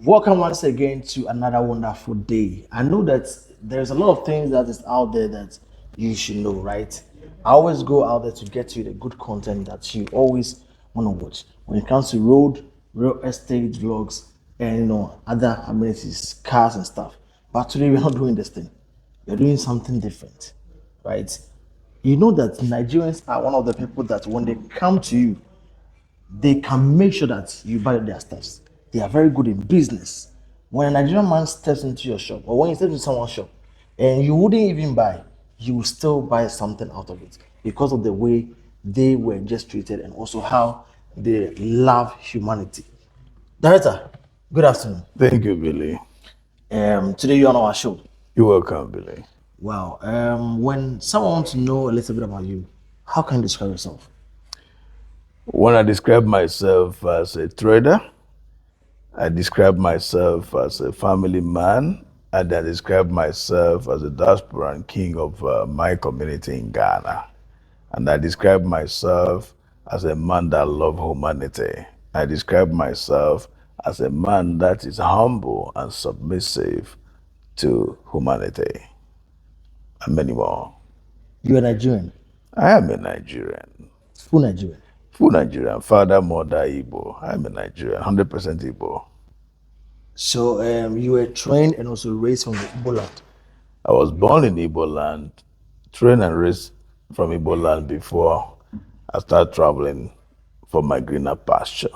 Welcome once again to another wonderful day. I know that there's a lot of things that is out there that you should know, right? I always go out there to get you the good content that you always want to watch. When it comes to road, real estate vlogs, and other amenities, cars and stuff. But today we're not doing this thing. We're doing something different, right? You know that Nigerians are one of the people that when they come to you, they can make sure that you buy their stuffs. They are very good in business. When a Nigerian man steps into your shop, or when you step into someone's shop, and you wouldn't even buy, you will still buy something out of it because of the way they were just treated and also how they love humanity. Director, good afternoon. Thank you, Billy. Today you're on our show. You're welcome, Billy. Wow. When someone wants to know a little bit about you, how can you describe yourself? When I describe myself as a trader, I describe myself as a family man, and I describe myself as a diaspora and king of my community in Ghana. And I describe myself as a man that loves humanity. I describe myself as a man that is humble and submissive to humanity, and many more. You're Nigerian. I am a Nigerian. Full Nigerian. Full Nigerian, father, mother, Igbo. I'm a Nigerian, 100% Igbo. So you were trained and also raised from the Igbo land. I was born in Igbo land, trained and raised from Igbo land before I started traveling for my greener pasture.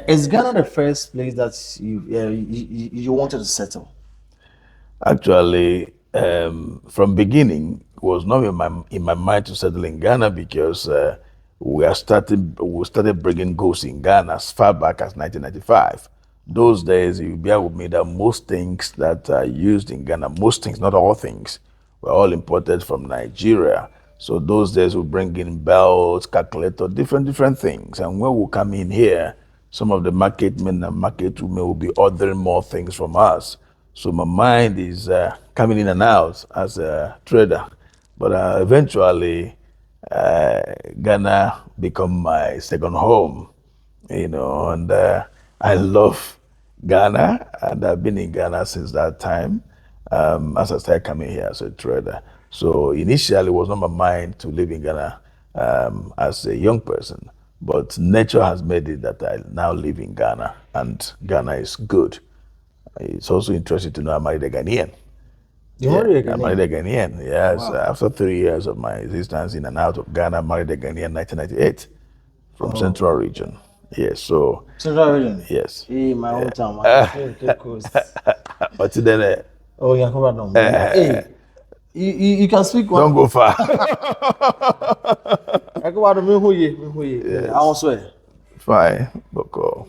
Is Ghana the first place that you wanted to settle? Actually, from beginning, it was not in my mind to settle in Ghana because we started bringing goats in Ghana as far back as 1995. Those days, you'll be able with me that most things that are used in Ghana, most things, not all things, were all imported from Nigeria. So those days we bring in belts, calculator, different things. And when we come in here, some of the market men and market women will be ordering more things from us. So my mind is coming in and out as a trader. But eventually, Ghana become my second home, and I love Ghana, and I've been in Ghana since that time, as I started coming here as a trader. So initially, it was not my mind to live in Ghana as a young person, but nature has made it that I now live in Ghana, and Ghana is good. It's also interesting to know I married a Ghanaian. You married a Ghanaian? I married a Ghanaian, yes. Wow. After 3 years of my existence in and out of Ghana, I married a Ghanaian in 1998 from Central Region. Yes, so. Central region? Yes. Hey, my hometown, man. Coast. But then. Oh, yeah, come on. Hey, you can speak one. Don't go far. I go out of me. Yes. I won't swear. Fine, Boko.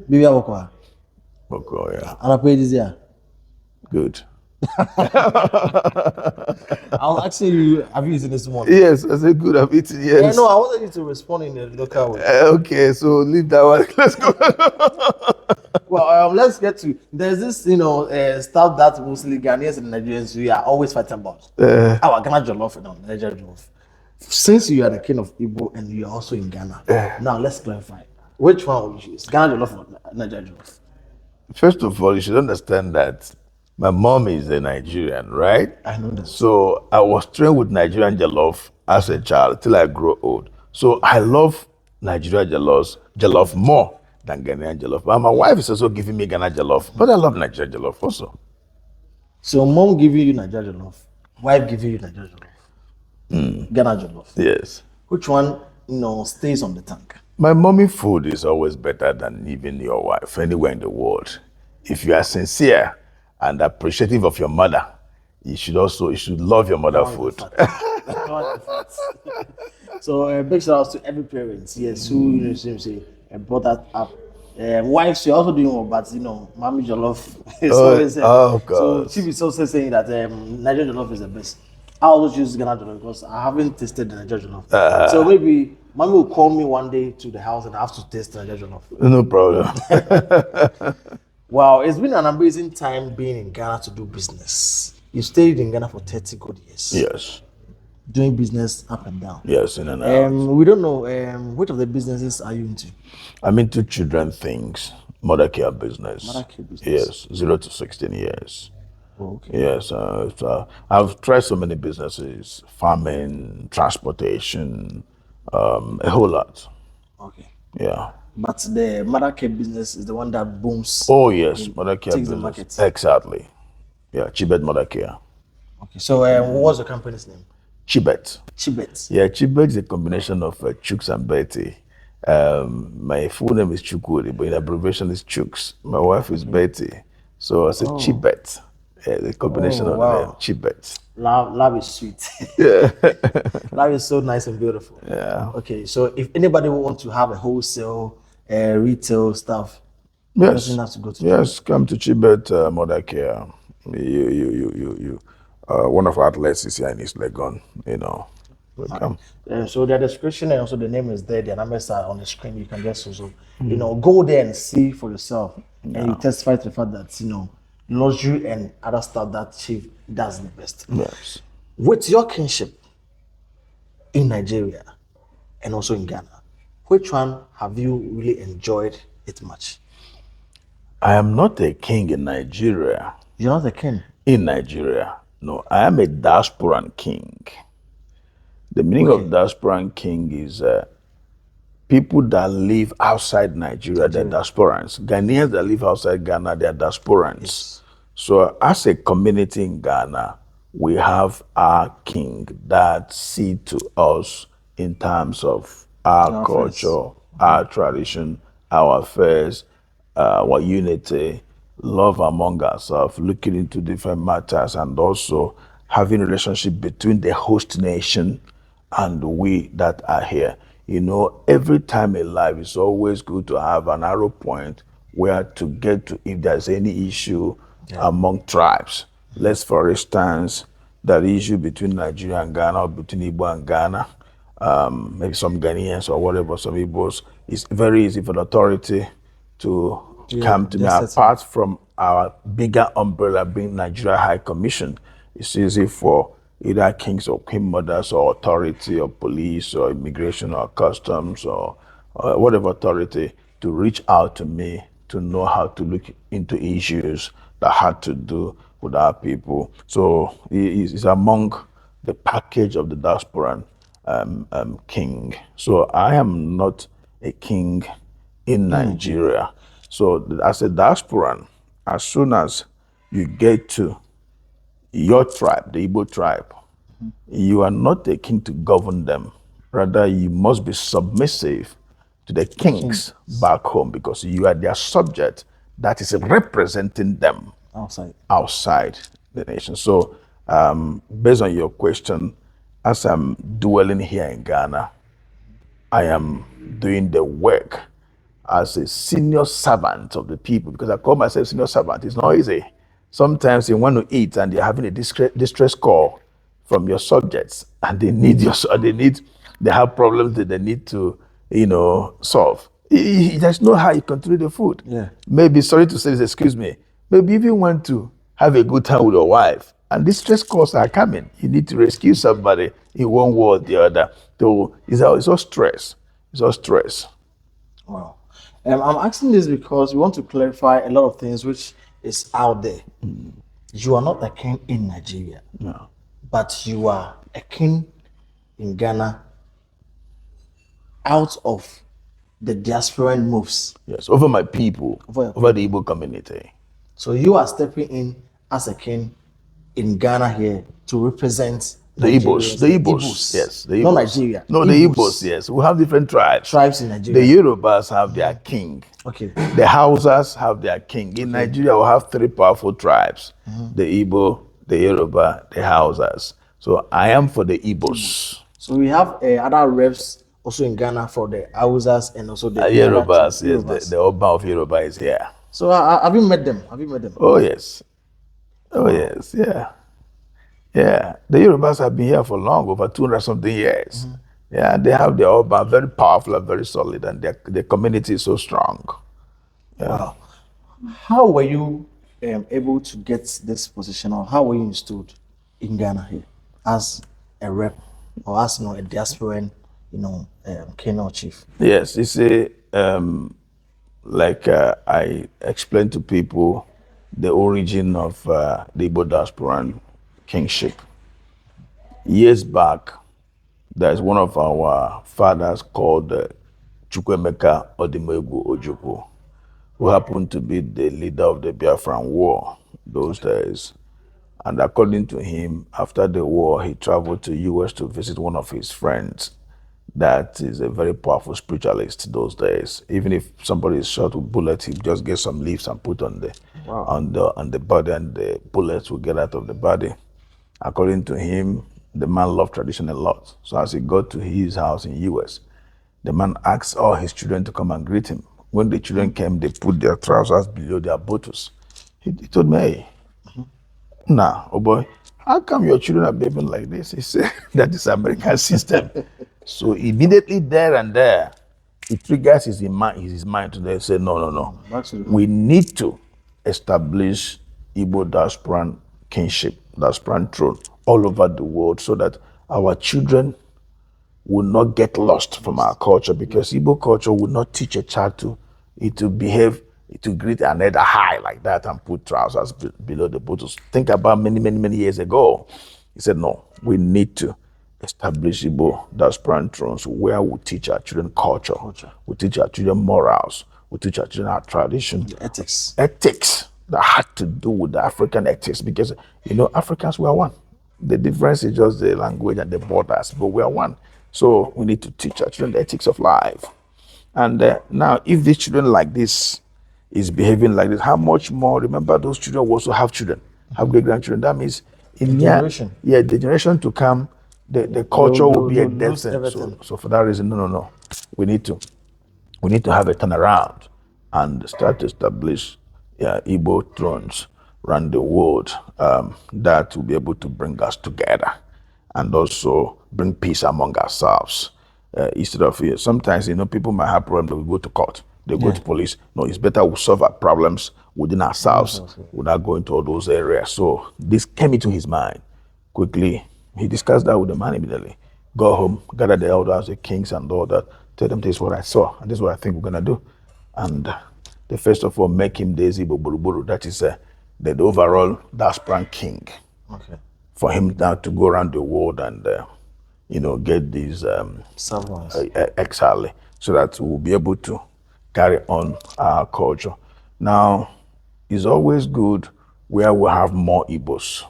Baby, I will Boko, yeah. And I pay this year. Good. I was asking you, have you eaten this morning? Yes, I said good. I've eaten. Yes. Yeah, no, I wanted you to respond in the local way. Okay, so leave that one. Let's go. Well, let's get to. There's this, stuff that mostly Ghanaians and Nigerians we are always fighting about. Our Ghana jollof and Nigeria jollof. Since you are the king of Igbo and you are also in Ghana, now let's clarify. Which one will you choose? Ghana jollof or Nigeria jollof? First of all, you should understand that my mom is a Nigerian, right? I know that. So I was trained with Nigerian jollof as a child till I grew old. So I love Nigerian jollof more than Ghanaian jollof. But my wife is also giving me Ghana jollof, but I love Nigerian jollof also. So mom giving you Nigeria jollof, wife giving you Nigeria jollof, Ghana jollof. Yes. Which one, stays on the tank? My mommy food is always better than even your wife anywhere in the world. If you are sincere and appreciative of your mother, you should love your mother food. So big shout out to every parent, yes, who say brought that up. Wives, you're also doing well, but mommy jollof is always. God. So she is also saying that Nigerian jollof is the best. I also choose Ghana jollof because I haven't tasted the Nigerian jollof. So maybe mommy will call me one day to the house and I have to taste the Nigerian jollof. No problem. Wow, it's been an amazing time being in Ghana to do business. You stayed in Ghana for 30 good years. Yes. Doing business up and down. Yes, in and out. We don't know which of the businesses are you into? I'm into children things. mother care business. Mother care business. Yes, 0 to 16 years. Oh, okay. Yes, I've tried so many businesses: farming, transportation, a whole lot. Okay. Yeah. But the mother care business is the one that booms. Oh yes, in, mother care takes the business. market. Exactly. Yeah, Chibet mother care. Okay. So what's the company's name? Chibet. Chibet. Yeah, Chibet is a combination of Chooks and Betty. My full name is Chukwudi, but in abbreviation is Chooks. My wife is Betty. So I said Oh. Chibet. Yeah, the combination Oh of the name, wow. Chibet. Love is sweet. Yeah. Love is so nice and beautiful. Yeah. Okay. So if anybody wants to have a wholesale, retail stuff, the person Yes. has to go to Chibet. Yes, come to Chibet Mother Care. One of our outlets is here in East Legon, Welcome. So the description and also the name is there. The numbers are on the screen. You can just also, go there and see for yourself, and you testify to the fact that luxury and other stuff that Chief does the best. Yes. With your kinship in Nigeria and also in Ghana, which one have you really enjoyed it much? I am not a king in Nigeria. You're not a king. In Nigeria. No, I am a diasporan king. The meaning Okay. of diasporan king is people that live outside Nigeria, they're diasporans. Ghanaians that live outside Ghana, they're diasporans. Yes. So as a community in Ghana, we have our king that see to us in terms of our Our affairs. culture, our tradition, our affairs, our unity, love among ourselves, looking into different matters, and also having relationship between the host nation and we that are here. Every time in life, it's always good to have an arrow point where to get to if there's any issue among tribes. Let's, for instance, that issue between Nigeria and Ghana or between Igbo and Ghana, maybe some Ghanaians or whatever, some Igbos, it's very easy for the authority to come to me. Apart from our bigger umbrella being Nigeria High Commission, it's easy for either kings or queen mothers or authority or police or immigration or customs or whatever authority to reach out to me to know how to look into issues that had to do with our people. So it's among the package of the diasporan king. So I am not a king in Nigeria. So as a diasporan, as soon as you get to your tribe, the Igbo tribe, you are not a king to govern them. Rather, you must be submissive to the kings back home because you are their subject that is representing them outside the nation. So, based on your question, as I'm dwelling here in Ghana, I am doing the work as a senior servant of the people because I call myself senior servant. It's not easy. Sometimes you want to eat and you're having a distress call from your subjects and they have problems that they need to, solve. There's no how you control the food. Yeah. Maybe, sorry to say this, excuse me, maybe if you want to have a good time with your wife and these stress calls are coming, you need to rescue somebody in one way or the other. So it's all stress. It's all stress. Wow. I'm asking this because we want to clarify a lot of things which is out there. You are not a king in Nigeria, No. but you are a king in Ghana out of the diasporan moves. Yes, over my people, over the Igbo community. So you are stepping in as a king in Ghana here to represent The Igbos, yes, the Igbos. Not Nigeria. No, the Igbos, yes. We have different tribes. Tribes in Nigeria. The Yorubas have their king. Okay. The Hausas have their king. In Nigeria, we have three powerful tribes: the Igbo, the Yoruba, the Hausas. So I am for the Igbos. So we have other reps also in Ghana for the Hausas and also the Yorubas. Yes, the Oba of Yoruba is here. So have you met them? Have you met them? Oh yes. Oh yes, yeah. Yeah, the Yorubas have been here for long, over 200 something years. Yeah, they have their Oba, very powerful and very solid, and their community is so strong. Yeah. Wow. How were you able to get this position, or how were you installed in Ghana here as a rep or as a diasporan, king or chief? Yes, it's a like I explained to people the origin of the Igbo diaspora and kingship. Years back, there's one of our fathers called Chukwemeka Odimegwu Ojukwu, who happened to be the leader of the Biafran War those days. And according to him, after the war, he traveled to US to visit one of his friends that is a very powerful spiritualist those days. Even if somebody is shot with bullets, he just get some leaves and put on the on the body, and the bullets will get out of the body. According to him, the man loved tradition a lot. So as he got to his house in US, the man asked all his children to come and greet him. When the children came, they put their trousers below their bottoms. He told me, hey, nah, oh boy, how come your children are behaving like this? He said, that is American system. So immediately there and there, it triggers his mind to say, no. We need to establish Igbo diasporan kingship, diasporan throne all over the world so that our children will not get lost from our culture, because Igbo culture will not teach a child to behave, to greet another high like that and put trousers below the bottoms. Think about many years ago. He said, no, we need to establish Igbo diasporan thrones where we teach our children culture, we teach our children morals, we teach our children our tradition. The ethics. Ethics that had to do with the African ethics, because, Africans, we are one. The difference is just the language and the borders, but we are one. So we need to teach our children the ethics of life. And now, if these children like this is behaving like this, how much more? Remember, those children will also have children, have great grandchildren. That means in the generation to come, the culture will be a dead end. So for that reason, no. We need to have a turnaround and start to establish Igbo thrones around the world that will be able to bring us together and also bring peace among ourselves. Instead of sometimes, people might have problems, they will go to court, they go to police. No, it's better we solve our problems within ourselves without going to all those areas. So this came into his mind quickly. He discussed that with the man immediately. Go home, gather the elders, the kings, and all that. Tell them this is what I saw, and this is what I think we're gonna do. And they first of all make him the Igbo Buruburu. That is the overall diasporan king. Okay. For him now to go around the world and get these exile, so that we'll be able to carry on our culture. Now, it's always good where we have more Igbos.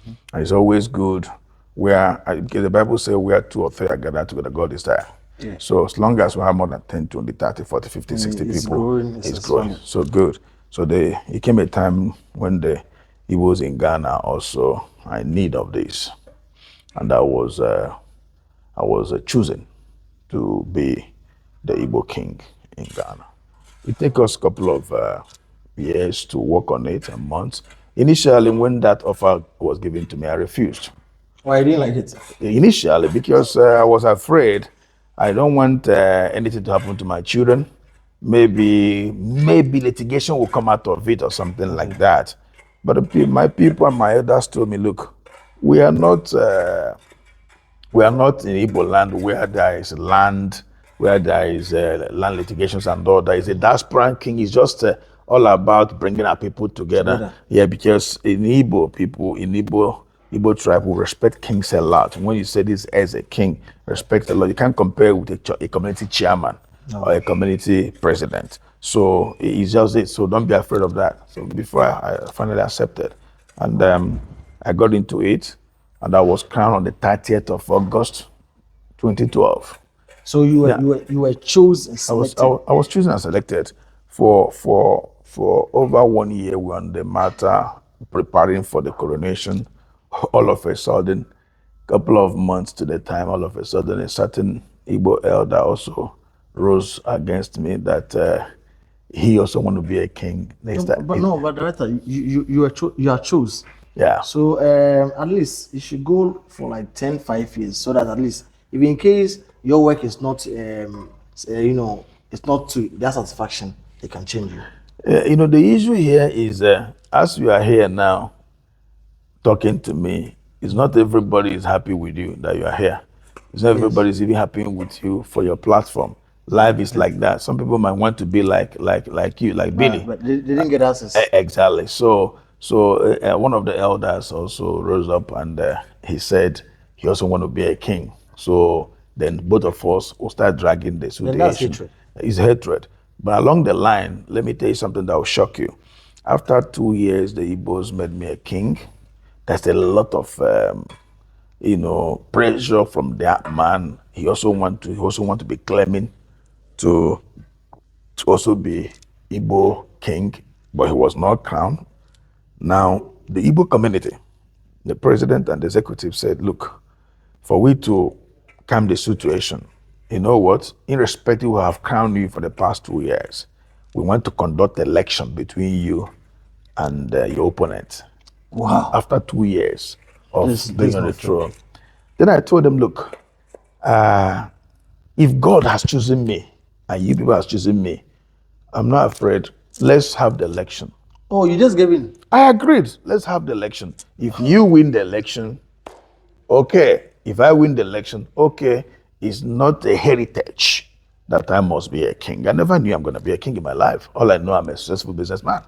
And it's always good where, because the Bible says where two or three are gathered together, God is there. Yeah. So as long as we have more than 10, 20, 30, 40, 50, 60 people, it's growing. So good. So it came a time when the Igbos in Ghana also are in need of this. And I was chosen to be the Igbo king in Ghana. It took us a couple of years to work on it, and months. Initially, when that offer was given to me, I refused. Why you didn't like it? Initially, because I was afraid. I don't want anything to happen to my children. Maybe litigation will come out of it or something like that. But my people and my elders told me, look, we are not in Igbo land where there is land, where there is land litigations and all. There is a diaspora king. It's just all about bringing our people together. Yeah, because in Igbo people, in Igbo tribe will respect kings a lot. When you say this as a king, respect a lot. You can't compare with a community chairman or a community president. So it's just it. So don't be afraid of that. So before I finally accepted, and I got into it, and I was crowned on the 30th of August, 2012. So you were chosen and selected. I was chosen and selected for over 1 year. We were on the matter preparing for the coronation. All of a sudden, couple of months to the time, all of a sudden, a certain Igbo elder also rose against me that he also want to be a king. But director, you are chosen. Yeah. So at least you should go for like 5 years, so that at least if in case your work is not it's not to their satisfaction, they can change you. The issue here is as you are here now talking to me, it's not everybody is happy with you that you are here. It's not everybody is even happy with you for your platform. Life is like that. Some people might want to be like you, like Billy. But they didn't get access. Exactly. So one of the elders also rose up and he said he also want to be a king. So then both of us will start dragging the Then that's situation. hatred. It's hatred. But along the line, let me tell you something that will shock you. After 2 years, the Igbos made me a king. There's a lot of pressure from that man. He also want to be claiming to also be Igbo king, but he was not crowned. Now, the Igbo community, the president and the executive said, look, for we to calm the situation, you know what? Irrespective, we have crowned you for the past 2 years. We want to conduct election between you and your opponent. Wow. After 2 years of being This on the not fair. throne. Then I told them, look, if God has chosen me and you people has chosen me, I'm not afraid. Let's have the election. Oh, you just gave in. I agreed. Let's have the election. If you win the election, okay. If I win the election, okay. It's not a heritage that I must be a king. I never knew I'm going to be a king in my life. All I know, I'm a successful businessman.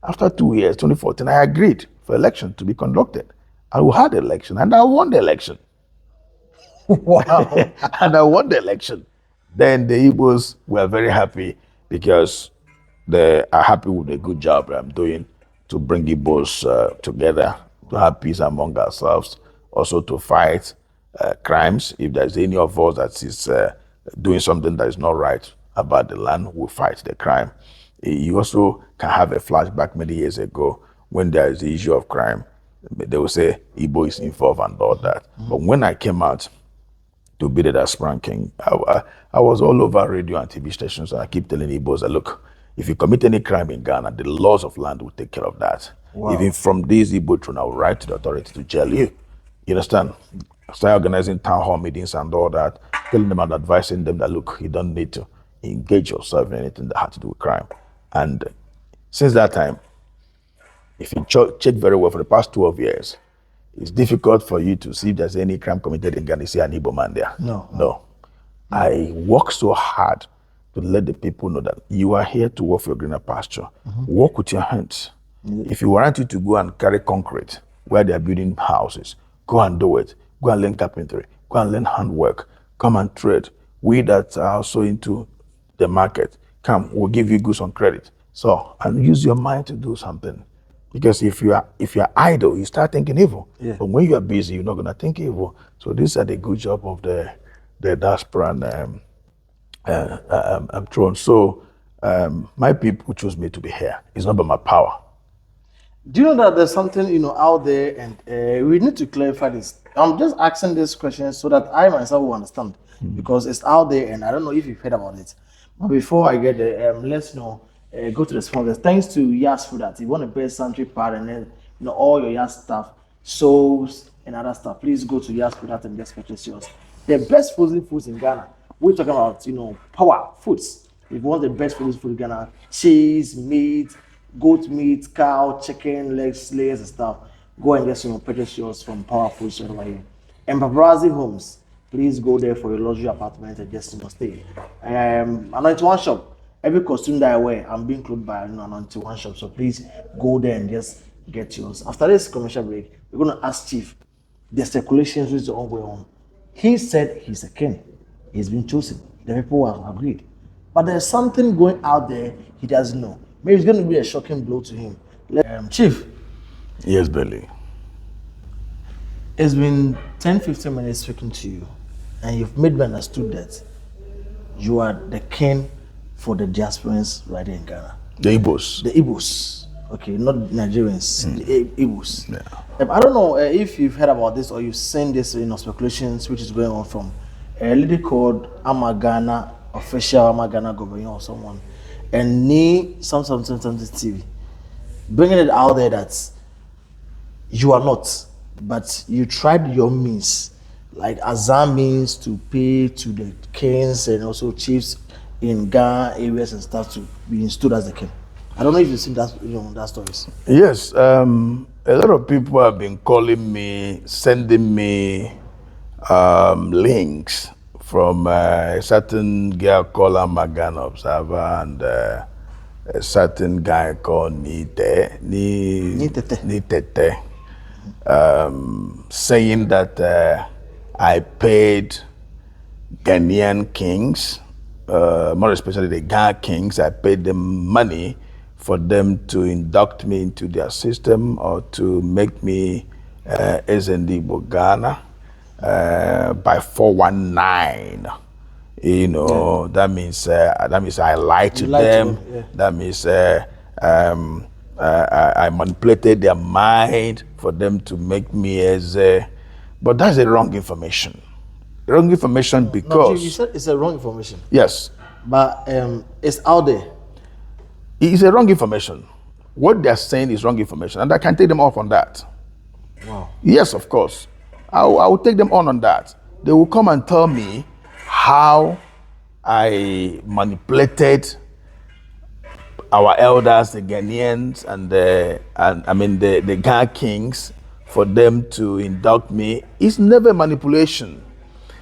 After 2 years, 2014, I agreed for election to be conducted. And we had the election, and I won the election. Wow. And I won the election. Then the Igbos were very happy because they are happy with the good job I'm doing to bring Igbos together, to have peace among ourselves, also to fight crimes. If there's any of us that is doing something that is not right about the land, we'll fight the crime. You also can have a flashback many years ago when there is the issue of crime. They will say Igbo is involved and all that. But when I came out to be the Diaspora king, I was all over radio and TV stations, and I keep telling Igbos that, look, if you commit any crime in Ghana, the laws of land will take care of that. Wow. Even from this Igbo throne, I will write to the authority to jail you. You understand? Start organizing town hall meetings and all that, telling them and advising them that, look, you don't need to engage yourself in anything that has to do with crime. And since that time, if you check very well for the past 12 years, it's difficult for you to see if there's any crime committed in Ghana, see an Igbo man there. No. I work so hard to let the people know that you are here to work for your greener pasture. Work with your hands. If you want you to go and carry concrete where they are building houses, go and do it. Go and learn carpentry. Go and learn handwork. Come and trade. We that are also into the market, come, we'll give you goods on credit. So, and use your mind to do something. Because if you are idle, you start thinking evil. Yeah. But when you are busy, you're not gonna think evil. So these are the good job of the diaspora and throne. So my people choose me to be here. It's not by my power. Do you know that there's something out there, and we need to clarify this? I'm just asking this question so that I myself will understand, because it's out there, and I don't know if you've heard about it. But before I get there, let's go to the sponsors. Thanks to Yas for that. If you want to pay Santry Pad and then all your Yas stuff, soaps and other stuff, please go to Yas for that and just purchase yours. The best frozen foods in Ghana. We're talking about power foods. If you want the best frozen food in Ghana, cheese, meat, goat meat, cow, chicken, legs, layers and stuff, go and get purchase yours from Power Foods over here. And Paparazzi Homes, please go there for your luxury apartment and just stay. Anointing One Shop, every costume that I wear, I'm being clothed by Anointing One Shop, so please go there and just get yours. After this commercial break, we're going to ask Chief the speculations which are ongoing on. He said he's a king. He's been chosen. The people have agreed. But there's something going out there he doesn't know. Maybe it's going to be a shocking blow to him. Chief. Yes, Billy. It's been 10-15 minutes speaking to you, and you've made me understood that you are the king for the diasporans right here in Ghana. The Igbos. The Igbos. Okay, not Nigerians, the Igbos. Yeah. I don't know if you've heard about this or you've seen this speculations which is going on from a lady called Amagana, official Amagana governor or someone, and something TV, bringing it out there that you are not, but you tried your means, like Azam means, to pay to the kings and also chiefs in Ghana areas and stuff to be installed as the king. I don't know if you've seen that, that stories. Yes, a lot of people have been calling me, sending me links from a certain girl called Magana Observer and a certain guy called Nitete, saying that I paid Ghanaian kings, more especially the Ghana kings, I paid them money for them to induct me into their system or to make me Ezendibo Ghana by 419. You know, that means I lied to them. Yeah. That means I manipulated their mind for them to make me as but that's a wrong information. Wrong information No, because you said it's a wrong information. yes, But it's out there. it is a wrong information. What they're saying is wrong information, and I can take them off on that. Wow. Yes, of course. I will take them on that. They will come and tell me how I manipulated our elders, the Ghanaians, and the Ghana kings for them to induct me. It's never manipulation.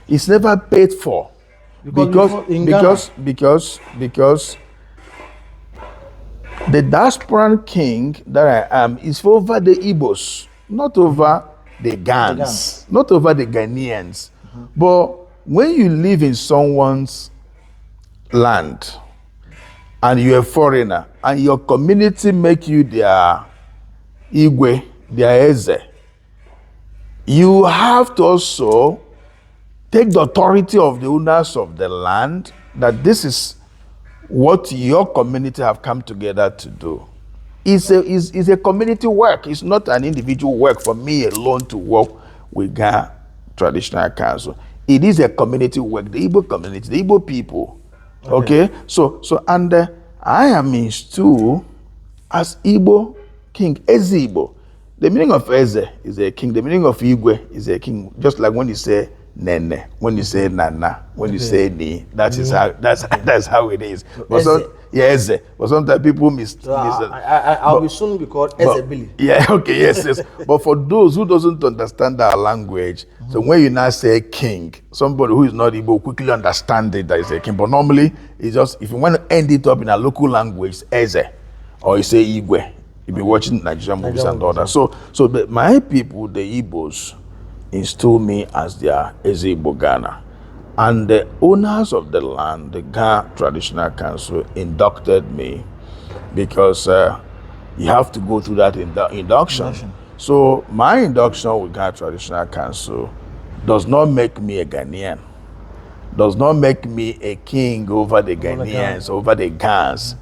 It's never paid for. Because the diaspora king that I am is for over the Igbos, not over the Gans, not over the Ghanaians. But when you live in someone's land and you're a foreigner and your community make you their Igwe, their Eze, you have to also take the authority of the owners of the land that this is what your community have come together to do. It's a community work. It's not an individual work for me alone to work with Ghana Traditional Council. It is a community work, the Igbo community, the Igbo people. Okay? So and I am in stew as Igbo king, Eze Igbo. The meaning of Eze is a king. The meaning of Igwe is a king. Just like when you say Nene, when you say Nana, when you say Ni, that's how it is. But Eze. But sometimes people I'll be soon be called Eze Billy. Yeah, okay, yes. But for those who doesn't understand our language, so when you now say king, somebody who is not Igbo quickly understand it that is a king. But normally, it's just, if you want to end it up in a local language, Eze, or you say Igwe. You've been watching Nigerian movies and all that. So my people, the Igbos, install me as their Eze Igbo Ghana. And the owners of the land, the Ghana Traditional Council, inducted me because you have to go through that induction. So my induction with Ghana Traditional Council does not make me a Ghanaian, does not make me a king over the Ghanaians, over the Ghans.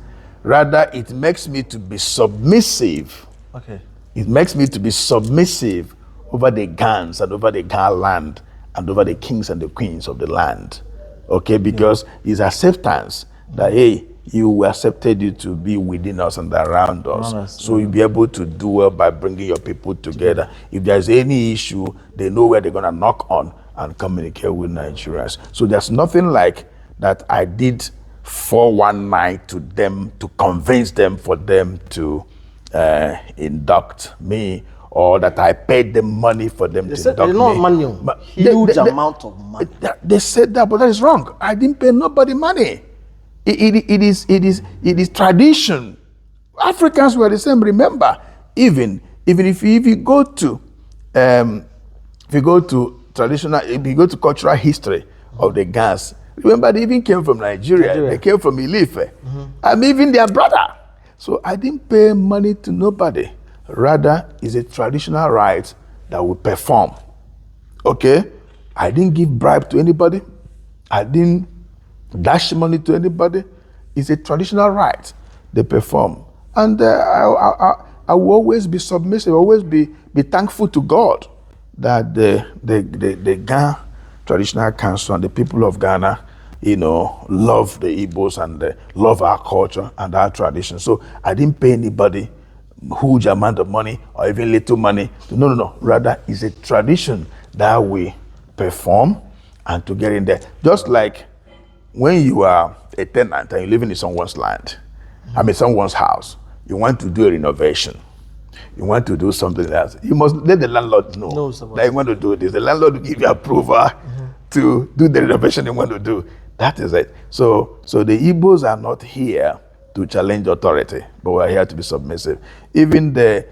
Rather, it makes me to be submissive. Okay. It makes me to be submissive over the Gans and over the Ghana land and over the kings and the queens of the land. Okay, because it's acceptance that, hey, we accepted you to be within us and around us. So you'll be able to do well by bringing your people together. If there's any issue, they know where they're going to knock on and communicate with Nigerians. So there's nothing like that I did 419 to them to convince them for them to induct me, or that I paid them money for them to induct me. Not money, huge amount of money. They said that, but that is wrong. I didn't pay nobody money. It is tradition. Africans were the same. Remember, even if you go to traditional, if you go to cultural history of the Ghans, remember they even came from Nigeria. They came from Ilife. I'm even their brother. So I didn't pay money to nobody. Rather, it's a traditional right that we perform. Okay? I didn't give bribe to anybody. I didn't dash money to anybody. It's a traditional right they perform. And I will always be submissive, always be thankful to God that the Ghana Traditional Council and the people of Ghana, love the Igbos and love our culture and our tradition. So I didn't pay anybody huge amount of money or even little money. No. Rather, it's a tradition that we perform and to get in there. Just like when you are a tenant and you're living in someone's land, someone's house, you want to do a renovation. You want to do something else. You must let the landlord know that you want to do this. The landlord will give you approval to do the renovation they want to do. That is it. So the Igbos are not here to challenge authority, but we're here to be submissive. Even the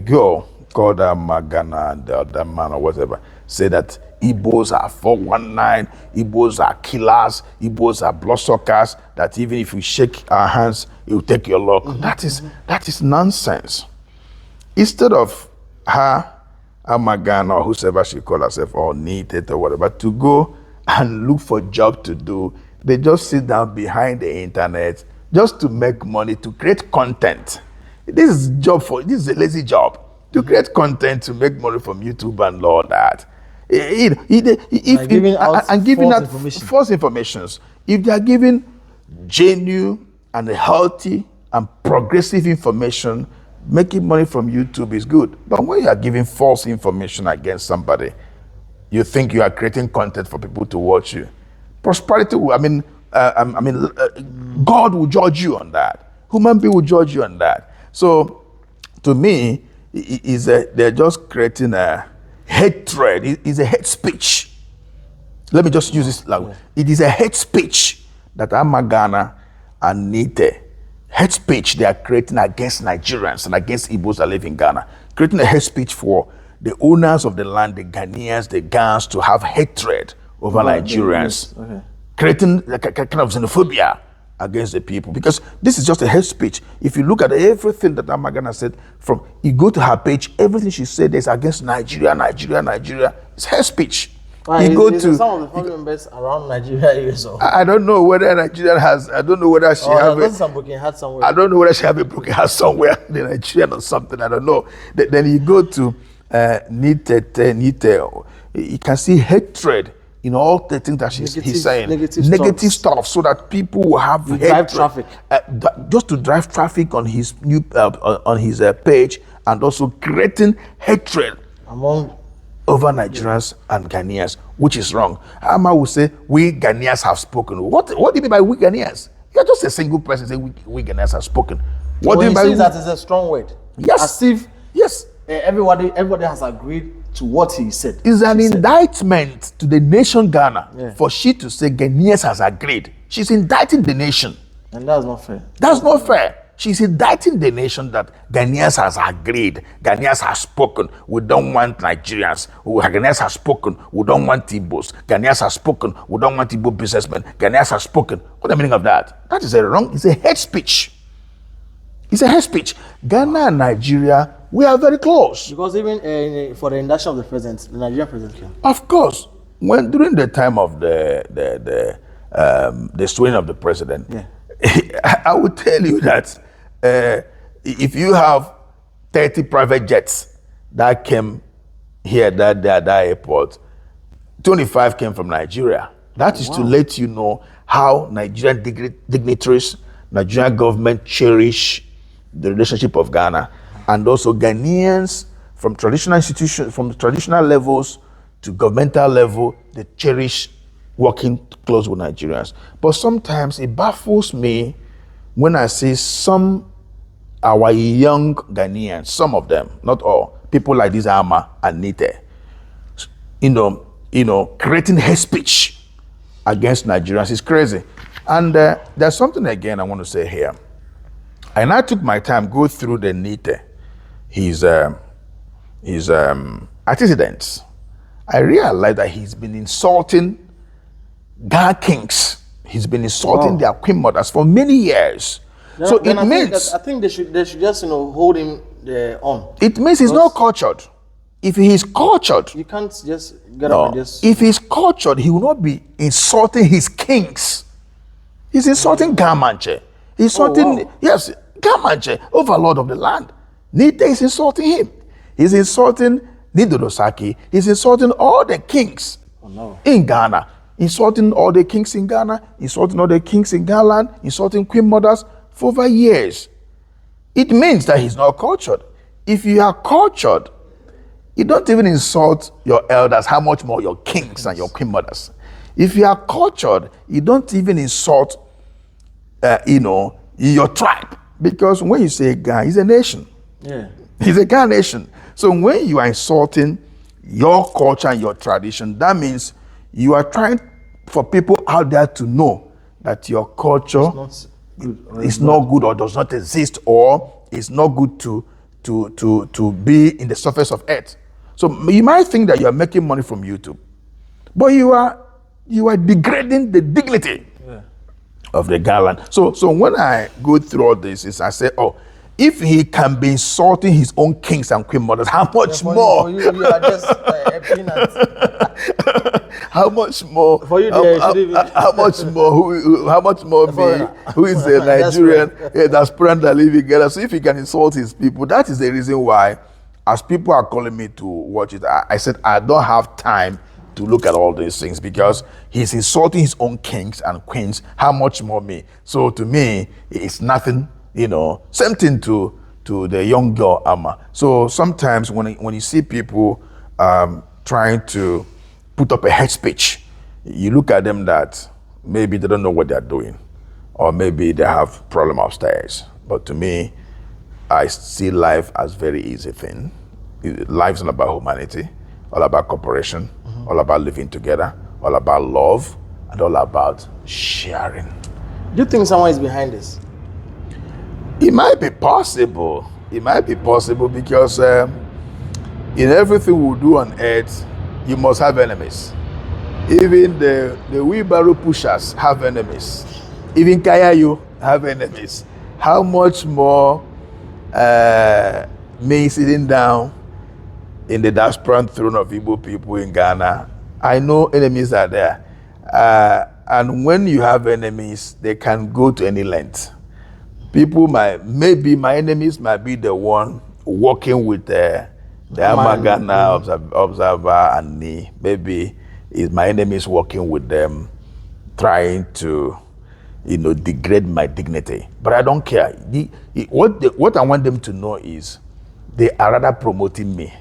girl called Magana and the other man or whatever say that Igbos are 419, Igbos are killers, Igbos are bloodsuckers, that even if we shake our hands, it will take your luck. That is nonsense. Instead of her, Amagana, or whoever she call herself, or need it or whatever, to go and look for job to do, they just sit down behind the internet just to make money, to create content. This is a lazy job. To create content to make money from YouTube and all that. Giving out false informations. If they are giving genuine and healthy and progressive information, making money from YouTube is good. But when you are giving false information against somebody, you think you are creating content for people to watch you. Prosperity, God will judge you on that. Human being will judge you on that. So, to me, they're just creating a hatred. It's a hate speech. Let me just use this language. It is a hate speech that Amagana and Nite, hate speech they are creating against Nigerians and against Igbos that live in Ghana. Creating a hate speech for the owners of the land, the Ghanaians, the Gans, to have hatred over Nigerians. Okay. Creating like a kind of xenophobia against the people, because this is just a hate speech. If you look at everything that Amagana said, from you go to her page, everything she said is against Nigeria. It's hate speech. You go to some of the family members around Nigeria. I don't know whether Nigeria has. I don't know whether she has some broken heart somewhere. I don't know whether she have a broken heart somewhere in Nigeria or something. I don't know. Then you go to Nite. You can see hatred in all the things that he's saying, negative stuff, so that people will have drive traffic, just to drive traffic on his new page, and also creating hatred over Nigerians and Ghanaians, which is wrong. Ama will say, we Ghanaians have spoken. What do you mean by we Ghanaians? You're just a single person saying we Ghanaians have spoken. What do you mean by that is a strong word? Yes. As if yes. Everybody has agreed to what he said. It's an indictment to the nation Ghana for she to say Ghanaians has agreed. She's indicting the nation. And that's not fair. That's not fair. She's indicting the nation that Ghanaians has agreed. Ghanaians has spoken. We don't want Nigerians. Ghanaians has spoken. We don't want Igbos. Ghanaians has spoken. We don't want Igbo businessmen. Ghanaians has spoken. What's the meaning of that? That is it's a hate speech. It's a hate speech. Ghana and Nigeria, we are very close. Because even for the induction of the president, the Nigerian president came. Of course. During the time of the swearing of the president, I would tell you that if you have 30 private jets that came here that day at that airport, 25 came from Nigeria. That is to let you know how Nigerian dignitaries, Nigerian government cherish the relationship of Ghana, and also Ghanaians from traditional institutions, from traditional levels to governmental level, they cherish working close with Nigerians. But sometimes it baffles me when I see some our young Ghanaians, some of them, not all, people like this Ama and Nite, creating hate speech against Nigerians. It's crazy. And there's something again I want to say here. And I took my time go through the Nite, his antecedents. I realized that he's been insulting Ghana kings. He's been insulting their queen mothers for many years. So it means I think they should just hold him on. It means he's not cultured. If he is cultured, you can't just get up and just. If he's cultured, he will not be insulting his kings. He's insulting Gamanche. He's insulting Gamanche, overlord of the land. Nite is insulting him. He's insulting Nidorosaki. He's insulting all the kings in Ghana. Insulting all the kings in Ghana, insulting all the kings in Ghana, insulting queen mothers for over years. It means that he's not cultured. If you are cultured, you don't even insult your elders, how much more your kings and your queen mothers. If you are cultured, you don't even insult, your tribe. Because when you say Ghana, he's a nation. Yeah. He's a Ghana nation. So when you are insulting your culture and your tradition, that means you are trying for people out there to know that your culture is not good or does not exist, or is not good to be in the surface of earth. So you might think that you are making money from YouTube, but you are degrading the dignity of the Ghana. So when I go through all this, is I say, oh, if he can be insulting his own kings and queen mothers, how much more? You are just peanuts. How much more? For you, how much more? How much more me, who is a Nigerian diaspora that live in Ghana? So if he can insult his people, that is the reason why, as people are calling me to watch it, I said I don't have time to look at all these things, because he's insulting his own kings and queens. How much more me? So to me, it's nothing. Same thing to the young girl Amma. So sometimes when you see people trying to put up a hate speech, you look at them that maybe they don't know what they're doing, or maybe they have problem upstairs. But to me, I see life as very easy thing. Life's all about humanity, all about cooperation, all about living together, all about love, and all about sharing. Do you think someone is behind this? It might be possible. It might be possible because in everything we do on earth, you must have enemies. Even the wheelbarrow pushers have enemies. Even Kayayo have enemies. How much more me sitting down in the diaspora throne of Igbo people in Ghana? I know enemies are there. And when you have enemies, they can go to any length. People maybe my enemies might be the one working with the Amagana observer and me. Maybe is my enemies working with them, trying to, degrade my dignity. But I don't care. What I want them to know is they are rather promoting me.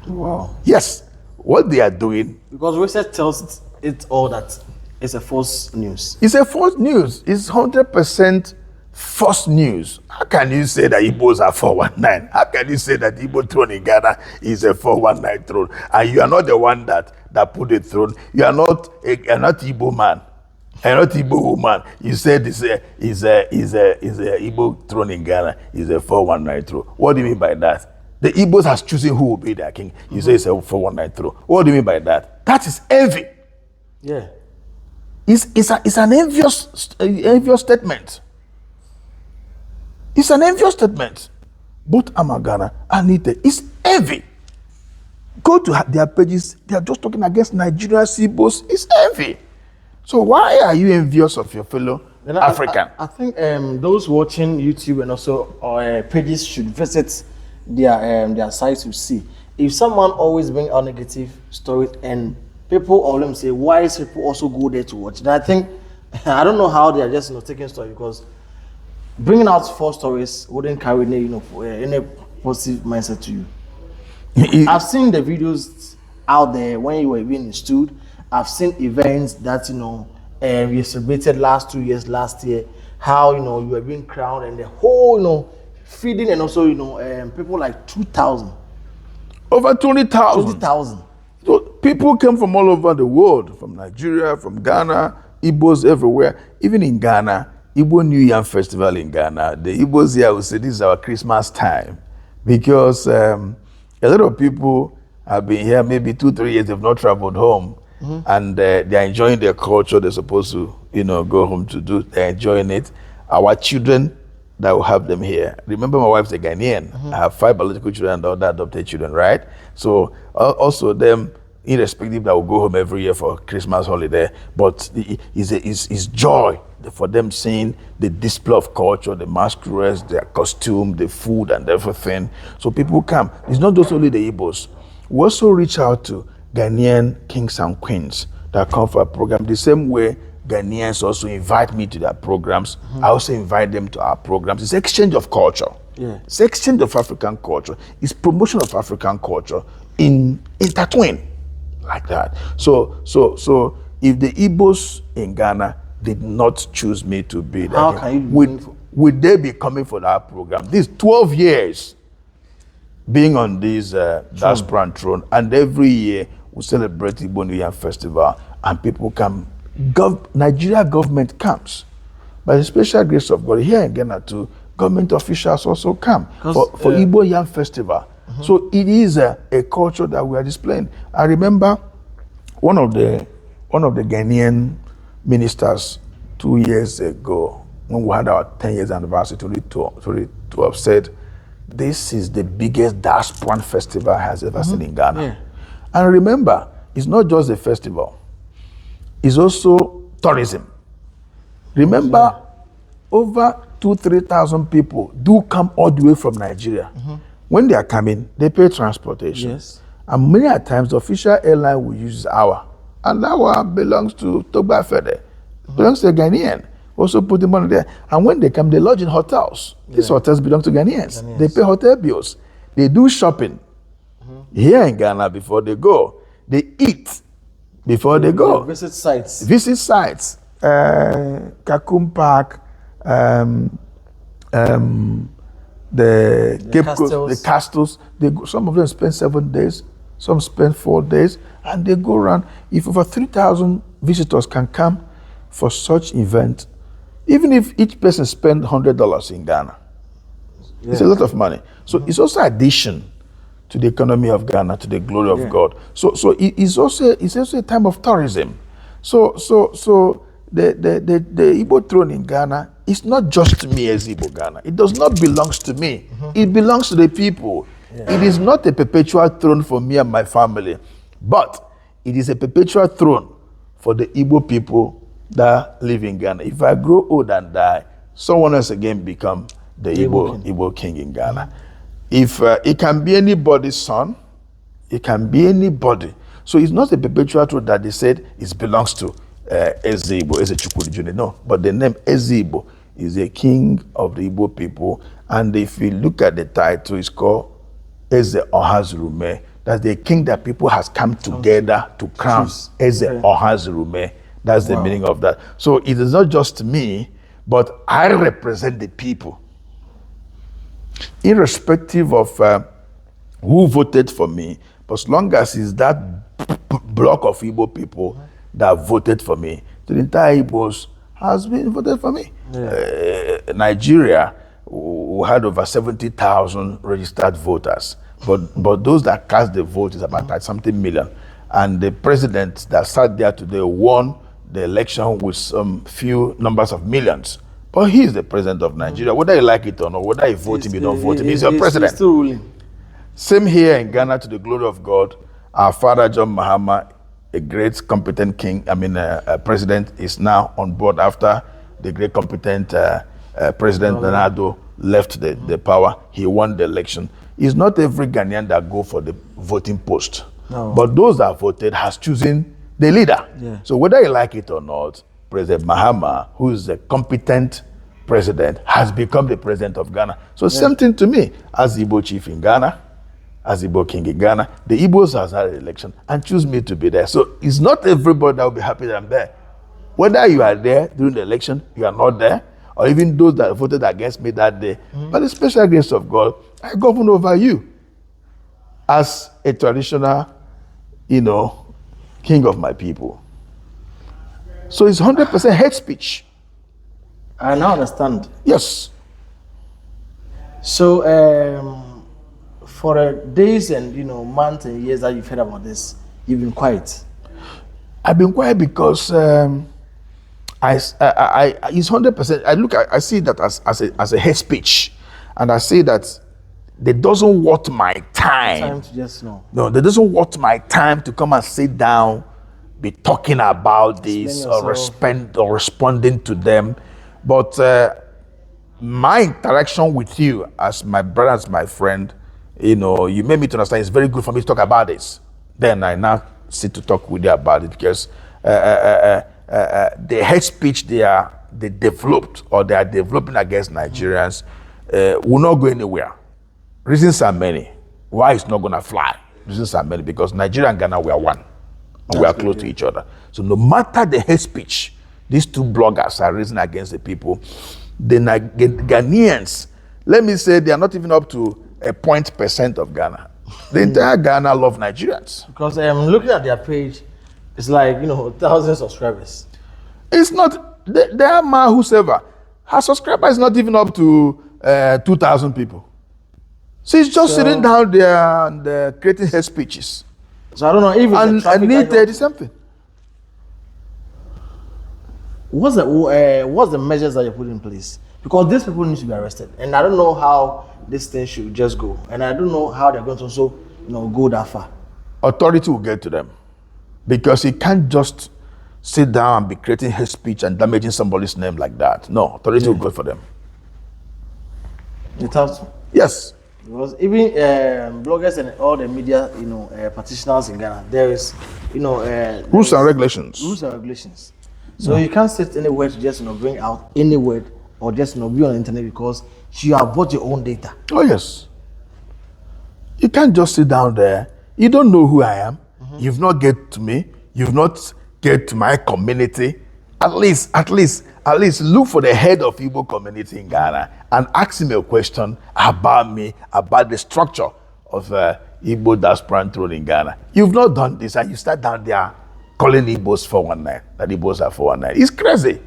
Wow. Yes, what they are doing. Because research tells it all that it's a false news. It's a false news. It's 100% false news. How can you say that Igbos are 419? How can you say that Igbo throne in Ghana is a 419 throne? And you are not the one that put the throne. You are not Igbo man. You're not Igbo woman. You said is a Igbo throne in Ghana is a 419 throne. What do you mean by that? The Igbos has chosen who will be their king. You say it's a 419 throne. What do you mean by that? That is envy. Yeah. It's an envious statement. It's an envious statement. Both Amagana and Nite. It's envy. Go to their pages. They are just talking against Nigerian Igbos. It's envy. So why are you envious of your fellow African? I think those watching YouTube and also pages should visit their sites to see. If someone always bring out negative stories and people all them say, why is people also go there to watch? And I think I don't know how they are just taking story, because bringing out false stories wouldn't carry any positive mindset to you. I've seen the videos out there when you were being stood. I've seen events that you celebrated last year. How you were being crowned, and the whole feeding, and also people like 2,000, over 20,000. 20,000. So people came from all over the world, from Nigeria, from Ghana, Igbos everywhere. Even in Ghana, Igbo New Yam Festival in Ghana, the Igbos here will say this is our Christmas time, because a lot of people have been here maybe 2-3 years, they've not traveled home, and they're enjoying their culture. They're supposed to go home to do. They're enjoying it. Our children that will have them here. Remember, my wife's a Ghanaian. I have 5 biological children and other adopted children, right? So also them, irrespective, that will go home every year for Christmas holiday, but it's joy for them seeing the display of culture, the masquerades, their costume, the food and everything. So people come. It's not just only the Igbos. We also reach out to Ghanaian kings and queens that come for a program. The same way Ghanaians also invite me to their programs. I also invite them to our programs. It's exchange of culture. Yeah. It's exchange of African culture. It's promotion of African culture in intertwine like that. So if the Igbos in Ghana did not choose me to be there, how can you would they be coming for that program? This 12 years. being on this diaspora throne, and every year we celebrate Igbo New Year Festival, and people come. Nigeria government comes. By the special grace of God, here in Ghana too, government officials also come for Igbo Yam Festival. So it is a culture that we are displaying. I remember one of the Ghanaian ministers 2 years ago, when we had our 10 years anniversary, to have said, this is the biggest diaspora festival has ever seen in Ghana. Yeah. And remember, it's not just a festival, it's also tourism. Remember, over 2,000-3,000 people do come all the way from Nigeria. When they are coming, they pay transportation. Yes. And many a times, the official airline will use our. And our belongs to Togba Fede. Belongs to a Ghanaian. Also put the money there. And when they come, they lodge in hotels. These hotels belong to Ghanaians. They pay hotel bills. They do shopping here in Ghana before they go. They eat before they go. Visit sites. Visit sites. Kakum Park, the Cape Coast, the castles. Some of them spend 7 days, some spend 4 days, and they go around. If over 3,000 visitors can come for such event, even if each person spend $100 in Ghana, it's a lot of money. So it's also addition to the economy of Ghana, to the glory of God. So it's also a time of tourism. So the Igbo throne in Ghana is not just me as Igbo Ghana. It does not belong to me. It belongs to the people. It is not a perpetual throne for me and my family, but it is a perpetual throne for the Igbo people that live in Ghana. If I grow old and die, someone else again become the Igbo king in Ghana. If it can be anybody's son, it can be anybody. So it's not a perpetual throne that they said it belongs to Ezebo, Ezechukwu. No, but the name Ezebo is a king of the Igbo people. And if you look at the title, it's called Eze Ohazurume. That's the king that people has come together to crown. Eze Ohazurume. That's the meaning of that. So it is not just me, but I represent the people. Irrespective of who voted for me, but as long as it's that block of Igbo people that voted for me, the entire Igbos has been voted for me. Nigeria, we had over 70,000 registered voters, but those that cast the vote is about something million. And the president that sat there today won the election with some few numbers of millions. But he is the president of Nigeria. Whether you like it or not, whether you vote him, you don't vote him, he's your president. He's still ruling. Same here in Ghana, to the glory of God. Our father, John Mahama, a great competent president, is now on board after the great competent President Nana left the power. He won the election. It's not every Ghanaian that go for the voting post. No. But those that voted has chosen the leader. So whether you like it or not, President Mahama, who is a competent president, has become the president of Ghana. So same thing to me, as Igbo chief in Ghana, as Igbo king in Ghana, the Igbos has had an election and choose me to be there. So it's not everybody that will be happy that I'm there. Whether you are there during the election, you are not there, or even those that voted against me that day. By the special grace of God, I govern over you as a traditional, king of my people. So it's 100% hate speech. I now understand. Yes. So for the days and months and years that you've heard about this, you've been quiet. I've been quiet because it's 100%. I see that as a hate speech, and I see that they doesn't want my time. To just know. No, they doesn't want my time to come and sit down, be talking about this or responding to them. But my interaction with you as my brother, as my friend, you made me to understand it's very good for me to talk about this. Then I now sit to talk with you about it, because the hate speech they developed or they are developing against Nigerians will not go anywhere. Reasons are many. Why it's not going to fly? Reasons are many, because Nigeria and Ghana, we are one. And we are close to each other. So no matter the hate speech these two bloggers are raising against the people, the Ghanaians, let me say, they are not even up to a 0.% of Ghana. The entire Ghana love Nigerians. Because looking at their page, it's like, 1,000 subscribers. It's not, their man whosoever, her subscriber is not even up to 2,000 people. So he's just sitting down there and creating her speeches. So I don't know if it's and need 30 something. What's the measures that you put in place? Because these people need to be arrested, and I don't know how this thing should just go, and I don't know how they're going to also, go that far. Authority will get to them, because he can't just sit down and be creating hate speech and damaging somebody's name like that. No, authority will go for them. It has to. Yes. Because even bloggers and all the media, practitioners in Ghana, there is, rules and regulations. Rules and regulations. So you can't sit anywhere to just bring out any word or just be on the internet because you have bought your own data. Oh yes. You can't just sit down there. You don't know who I am. You've not get to me. You've not get to my community. At least look for the head of Igbo community in Ghana and ask him a question about me, about the structure of Igbo diaspora throne in Ghana. You've not done this, and you start down there calling Igbos 419, that Igbos are 419. It's crazy.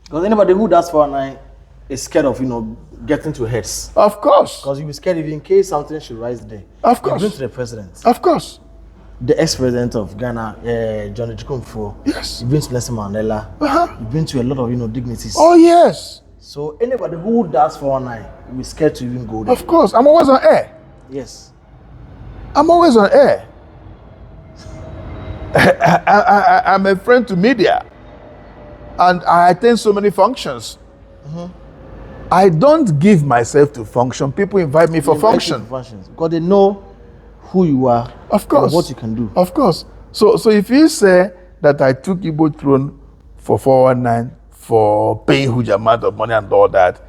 Because anybody who does 419 is scared of, getting to heads. Of course. Because you'll be scared if in case something should rise there. Of course. You've been to the president. Of course. The ex-president of Ghana, John Ejikun. Yes. You've been to Nelson Mandela. You've been to a lot of, dignities. Oh, yes. So anybody who does 419 will be scared to even go there. Of course. I'm always on air. Yes. I'm always on air. I'm a friend to media, and I attend so many functions. I don't give myself to function. People invite me for functions because they know who you are. Of course. And what you can do. Of course. So if you say that I took Igbo throne for 419 for paying huge amount of money and all that,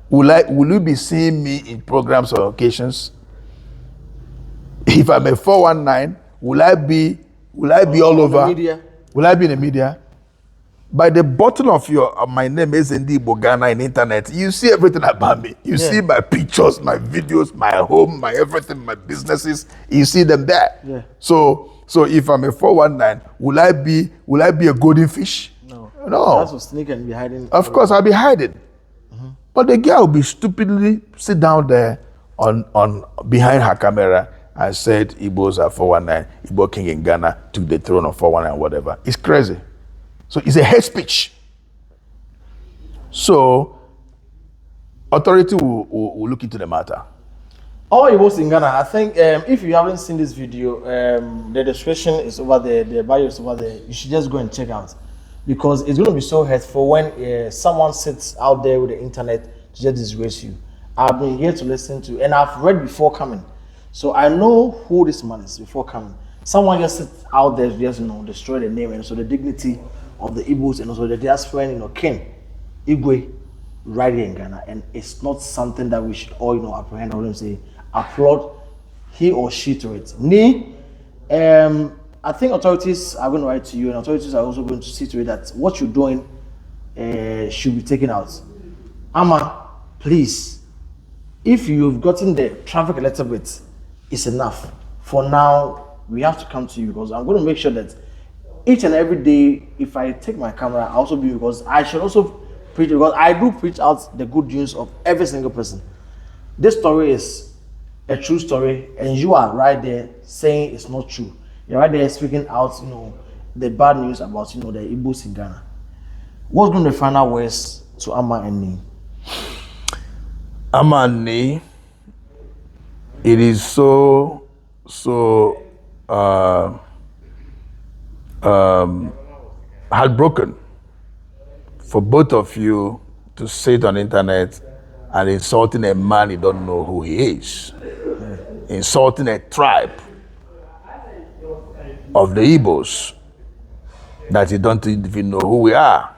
will you be seeing me in programs or occasions? If I'm a 419, will I be all over? Media. Will I be in the media? By the bottom of my name is Igbo Ghana in internet, you see everything about me. You see my pictures, my videos, my home, my everything, my businesses. You see them there. Yeah. So if I'm a 419, will I be a golden fish? No. That's what sneak and be hiding. Of course, I'll be hiding. But the girl will be stupidly sit down there on behind her camera and said Igbos are 419, Igbo king in Ghana took the throne of 419, whatever. It's crazy. So it's a hate speech. So authority will look into the matter. All Igbos in Ghana, I think if you haven't seen this video, the description is over there, the bio is over there. You should just go and check out. Because it's going to be so hurtful when someone sits out there with the internet to just disgrace you. I've been here to listen to, and I've read before coming. So I know who this man is before coming. Someone just sits out there to just, destroy the name and also the dignity of the Igbos and also the diaspora, king, Igwe, right here in Ghana. And it's not something that we should all, apprehend or say, applaud he or she to it. I think authorities are going to write to you, and authorities are also going to see to it that what you're doing should be taken out. Ama, please, if you've gotten the traffic a little bit, it's enough. For now, we have to come to you because I'm going to make sure that each and every day, if I take my camera, I also be, because I should also preach, because I do preach out the good news of every single person. This story is a true story, and you are right there saying it's not true. You're right there speaking out, the bad news about, the Igbos in Ghana. What's going to be the final words to Amma and me? Amma and me, it is so heartbroken for both of you to sit on the internet and insulting a man you don't know who he is, insulting a tribe of the Igbos that you don't even know who we are.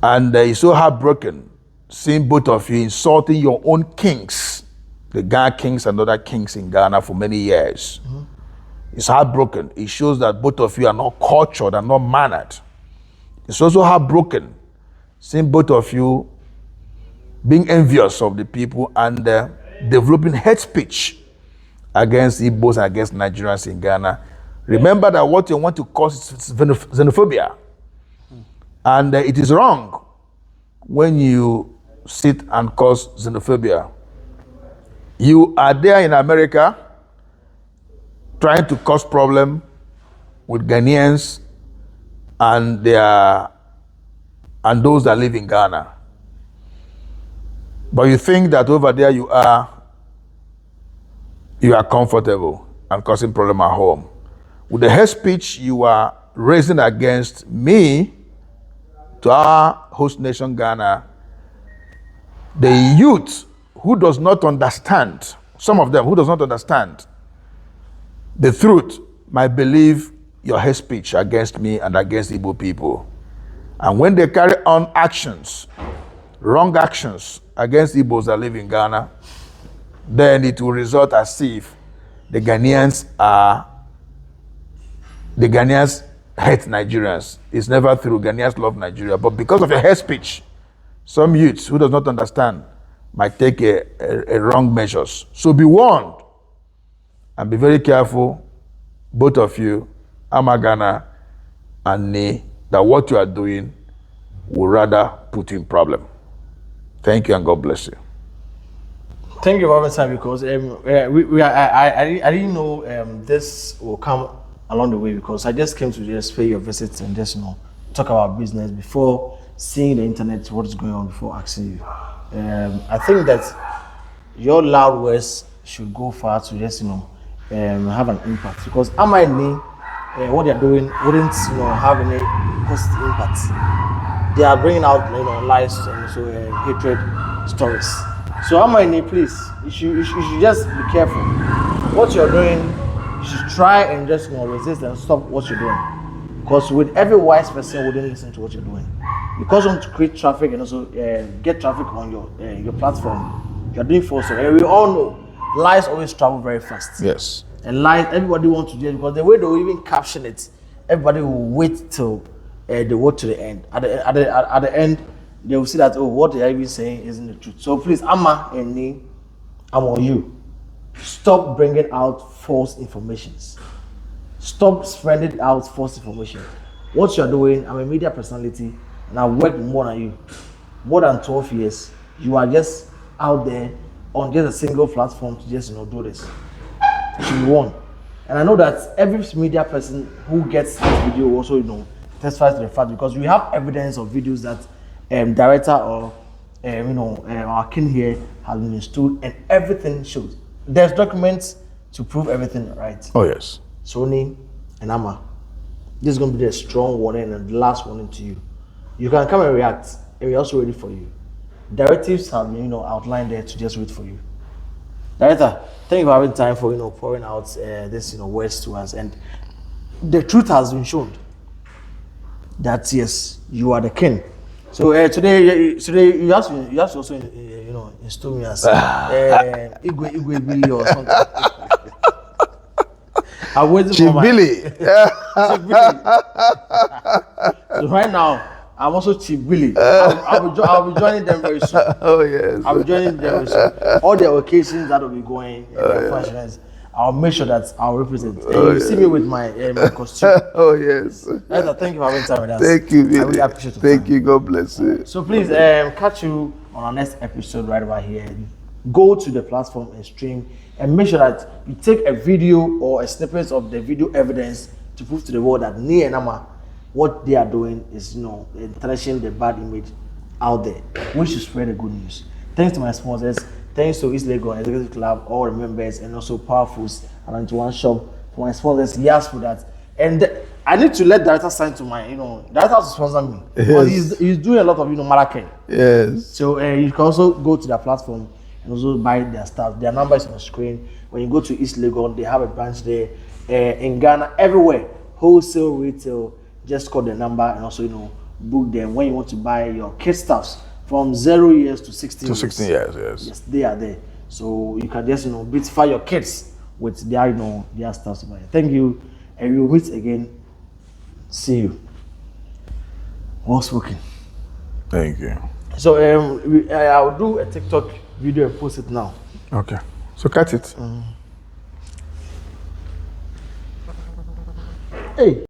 And it's so heartbroken seeing both of you insulting your own kings, the Ghana kings and other kings in Ghana for many years. It's heartbroken. It shows that both of you are not cultured and not mannered. It's also heartbroken seeing both of you being envious of the people and developing hate speech against Igbos and against Nigerians in Ghana. Remember that what you want to cause is xenophobia. And it is wrong when you sit and cause xenophobia. You are there in America trying to cause problem with Ghanaians and those that live in Ghana. But you think that over there you are comfortable and causing problem at home. With the hate speech you are raising against me to our host nation Ghana, the youth who does not understand, some of them who does not understand the truth, might believe your hate speech against me and against Igbo people. And when they carry on actions, wrong actions against Igbos that live in Ghana, then it will result as if the Ghanaians hate Nigerians. It's never true. Ghanaians love Nigeria. But because of your hate speech, some youths who does not understand might take a wrong measures. So be warned and be very careful, both of you, Amagana and Ne, that what you are doing will rather put you in problem. Thank you and God bless you. Thank you for having time, because I didn't know this will come along the way, because I just came to just pay your visit and just talk about business before seeing the internet, what's going on, before asking you. I think that your loud words should go far to just have an impact, because I might need what they're doing wouldn't have any positive impact. They are bringing out lies and also hatred stories. So Amaini, please, you should just be careful. What you're doing, you should try and just resist and stop what you're doing. Because with every wise person wouldn't listen to what you're doing. Because you want to create traffic and also get traffic on your platform, you're doing false. And we all know lies always travel very fast. Yes. And lies, everybody wants to do it, because the way they will even caption it, everybody will wait till they word to the end. At the end, they will see that what they are even saying isn't the truth. So please, Amma and Ne, I'm on you. Stop bringing out false informations. Stop spreading out false information. What you're doing, I'm a media personality and I've worked more than you. More than 12 years. You are just out there on just a single platform to just do this. You should be warned. And I know that every media person who gets this video also testifies to the fact, because we have evidence of videos that director or our king here has been installed, and everything shows. There's documents to prove everything, right? Oh yes. Sony and Amma, this is going to be the strong warning and the last warning to you. You can come and react, and we're also ready for you. Directives have been outlined there to just wait for you. Director, thank you for having time for pouring out this words to us, and the truth has been shown that yes, you are the king. So today you have to also install me as Igwe Billy or something. I'm waiting for Billy. Chief Billy. So right now I'm also Chief Billy. I'll be joining them very soon. Oh yes. I'll be joining them very soon. All the occasions that will be going, functions, I'll make sure that I'll represent. And you see me with my costume. Oh yes. Thank you for having time with us. Thank you, Billy. I really appreciate it. Thank you. God bless you. So please catch you on our next episode right over here. Go to the platform and stream, and make sure that you take a video or a snippet of the video evidence to prove to the world that Ne and Amma, what they are doing is entrenching the bad image out there. We should spread the good news. Thanks to my sponsors. Thanks to East Legon Executive Club, all the members, and also Powerfuls and 91 Shop for my sponsors. Yes, for that. And I need to let director sign to my, director has to sponsor me. Yes. Because he's doing a lot of, marketing. Yes. So you can also go to their platform and also buy their stuff. Their number is on the screen. When you go to East Legon, they have a branch there. In Ghana, everywhere, wholesale, retail, just call the number and also, book them when you want to buy your kid stuffs. From 0 years to 16 years. 16 years, yes. Yes, they are there. So you can just, beautify your kids with their, their stuff. Thank you, and we will meet again. See you. Well spoken. Thank you. So I'll do a TikTok video and post it now. Okay. So cut it. Hey.